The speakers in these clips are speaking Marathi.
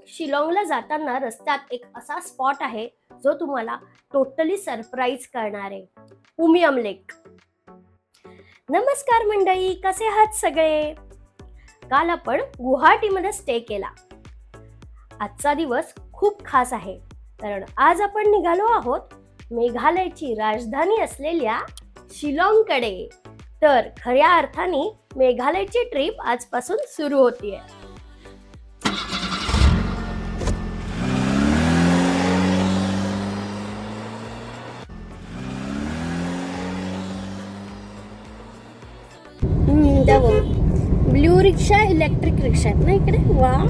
शिलाँगला जाताना रस्त्यात एक असा स्पॉट आहे जो तुम्हाला टोटली सरप्राईज करणार आहे, उमियम लेक. नमस्कार मंडळी, कसे आहात सगळे? काल आपण गुवाहाटीमध्ये स्टे केला. आजचा दिवस खूप खास आहे कारण आज आपण निघालो आहोत मेघालयची राजधानी असलेल्या शिलाँगकडे. तर खऱ्या अर्थाने मेघालयची ट्रिप आजपासून सुरू होतीये. ब्लू रिक्षा, इलेक्ट्रिक रिक्षा आहेत ना इकडे. वाव,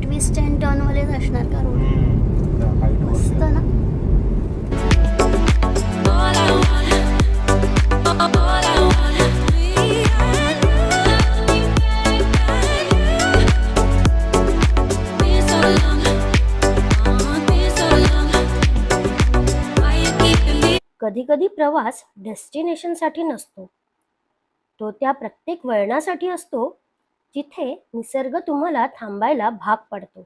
ट्विस्ट अँड टर्न वालेच असणार का रोड? मस्त ना. कधी कधी प्रवास डेस्टिनेशनसाठी नसतो, तो त्या प्रत्येक वळणासाठी असतो जिथे निसर्ग तुम्हाला थांबायला भाग पडतो.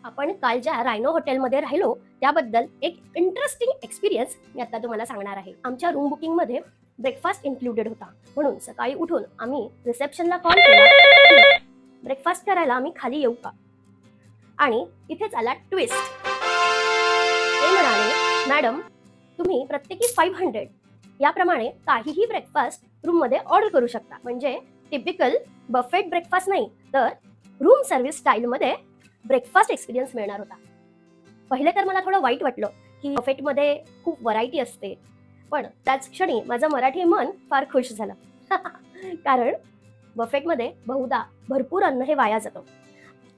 आपण काल ज्या रायनो हॉटेलमध्ये राहिलो त्याबद्दल एक इंटरेस्टिंग एक्सपिरियन्स मी आता तुम्हाला सांगणार आहे. आमच्या रूम बुकिंग मध्ये ब्रेकफास्ट इन्क्लुडेड होता, म्हणून सकाळी उठून आम्ही रिसेप्शनला कॉल केला, ब्रेकफास्ट करायला आम्ही खाली येऊ का? आणि इथेच आला ट्विस्ट. ते म्हणाले, मॅडम तुम्ही प्रत्येकी 500 याप्रमाणे काहीही ब्रेकफास्ट रूम मध्ये ऑर्डर करू शकता. म्हणजे टिपिकल बफेट ब्रेकफास्ट नाही, तर रूम सर्व्हिस स्टाईल मध्ये ब्रेकफास्ट एक्सपिरियन्स मिळणार होता. पहिले तर मला थोडं वाईट वाटलं की बफेटमध्ये खूप व्हरायटी असते, पण त्याच क्षणी माझं मराठी मन फार खुश झालं. कारण बफेटमध्ये बहुधा भरपूर अन्न हे वाया जातं.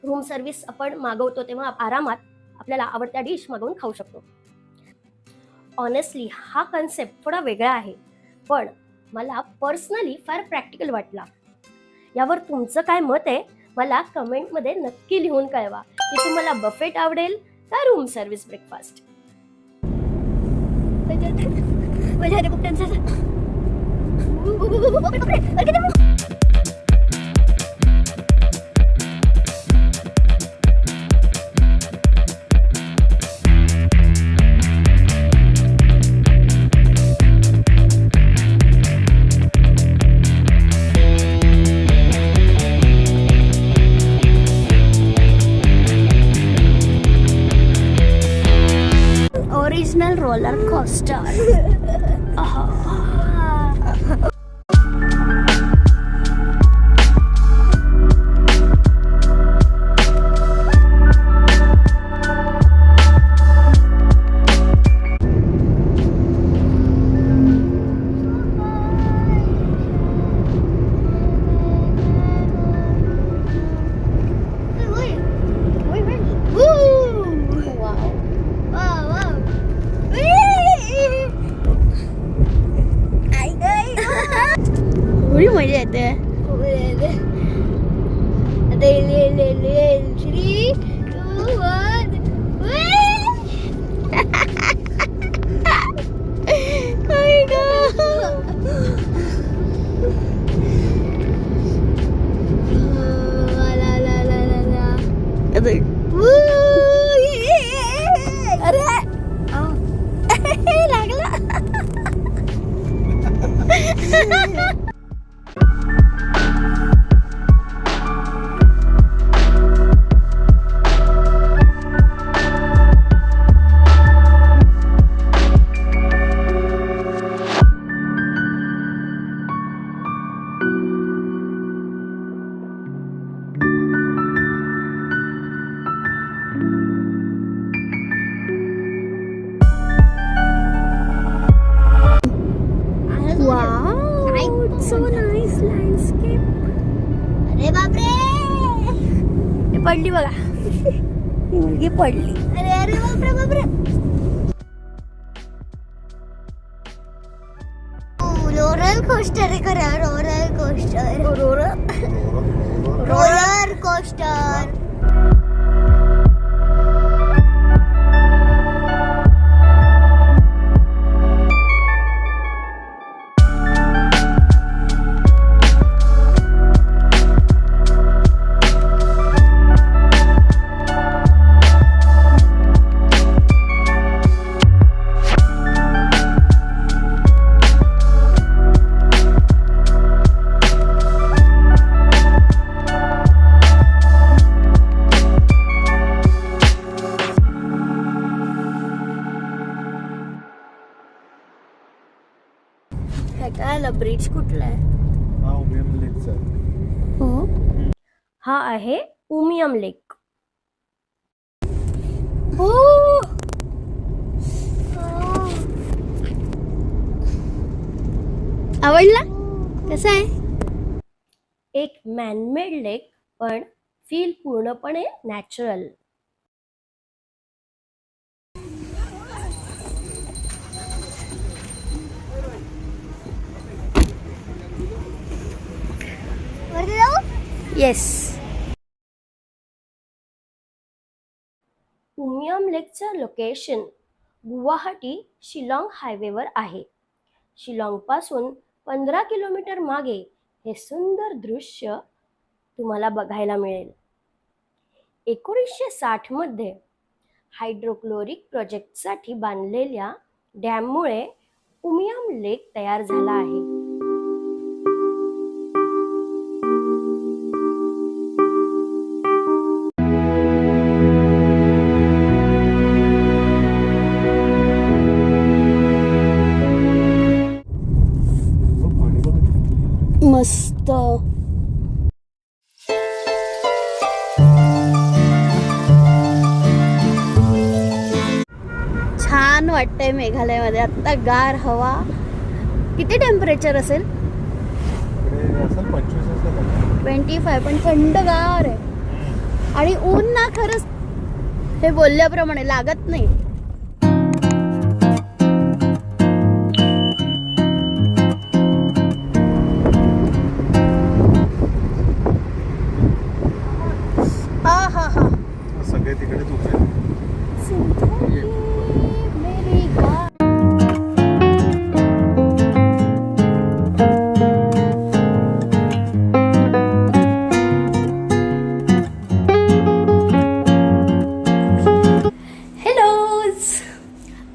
रूम सर्व्हिस आपण मागवतो तेव्हा आरामात आपल्याला आवडत्या डिश मागवून खाऊ शकतो. ऑनेस्टली हा कन्सेप्ट थोडा वेगळा आहे, पण मला पर्सनली फार प्रॅक्टिकल वाटला. यावर तुमचं काय मत आहे मला कमेंटमध्ये नक्की लिहून कळवा की तुम्हाला बफेट आवडेल का room service breakfast. Original roller coaster. मजा येते. so nice landscape. अरे बापरे, पडली बघा. ही मुलगी पडली. अरे अरे बापरे बापरे. कोस्टर आहे खरं. Roller coaster. Roller coaster. काय ब्रिज कुठला आहे? हा आहे उमियम लेक. आवडला? कसा आहे? एक मॅनमेड लेक, पण फील पूर्णपणे नॅचरल. येस. उमियम लेकचं लोकेशन गुवाहाटी शिलाँग हायवेवर आहे. शिलाँगपासून 15 किलोमीटर मागे हे सुंदर दृश्य तुम्हाला बघायला मिळेल. 1960 मध्ये हायड्रोक्लोरिक प्रोजेक्टसाठी बांधलेल्या डॅममुळे उमियम लेक तयार झाला आहे. मस्त. छान वाटतंय मेघालयमध्ये आता. गार हवा. किती टेम्परेचर असेल? 25. पण थंडगार आहे. आणि ऊन ना खरंच हे बोलल्याप्रमाणे लागत नाही. सगळे तिकडेच उभे.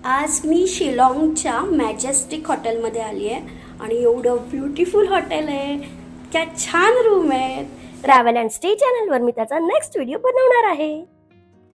आज मी शिलाँगच्या मॅजेस्टिक हॉटेलमध्ये आली आहे आणि एवढं ब्युटिफुल हॉटेल आहे. क्या छान रूम आहेत. ट्रॅव्हल अँड स्टे चॅनलवर मी त्याचा नेक्स्ट व्हिडिओ बनवणार आहे.